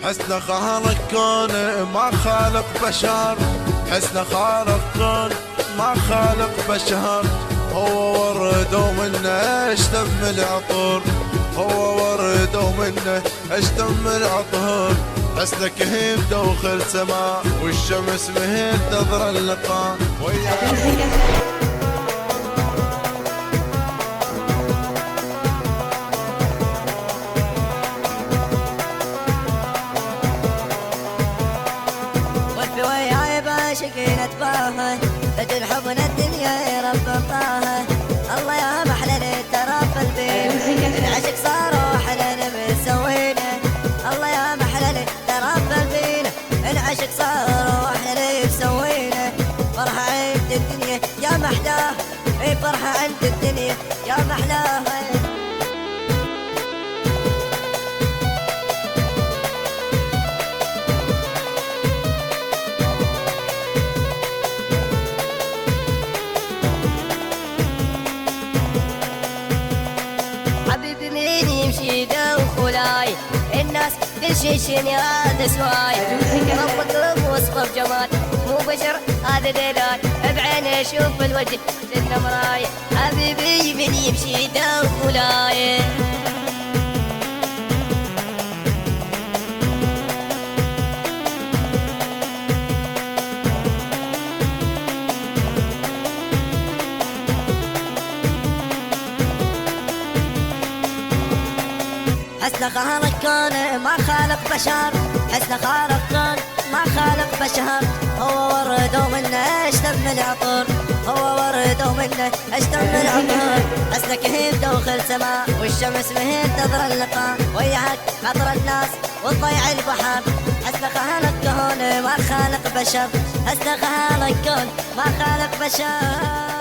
حسن خالق كون ما خالق بشر، حسن خالق كون ما خالق بشر. هو ورد ومنه اشتم العطر، هو ورد ومنه اشتم العطر. حسنك هيم دوخل سماء والشمس مهين تظهر اللقاء وياك. عاشقين اتباهى بدل حبنا الدنيا يا رب انطاها. الله يا محلى ترى في البيت العشق صار وحلنا مسوينا. الله يا محلى ترى في البيت العشق صار وحلنا مسوينا. فرحة عند الدنيا يا محلاها، اي فرحة عند الدنيا يا محلاها. حبيبي مين يمشي ذا وخلاي الناس كل شي شني هذا سواي. رب اطلب وصفه بجمال مو بشر هذا دلال بعيني اشوف الوجه لانه مراي. حبيبي مين يمشي ذا وخلاي حسن خالق كون ما خالق بشر، حسن خالق كون ما خالق بشر. هو ورد ومنه اشتم العطر، هو ورد ومنه اشتم العطر. حسنك هيم دوخل سماء والشمس مهين تظهر اللقاء وياك خاطر الناس وضيع البحر. حسن خالق كون ما خالق بشر، حسن خالق كون ما خالق بشر.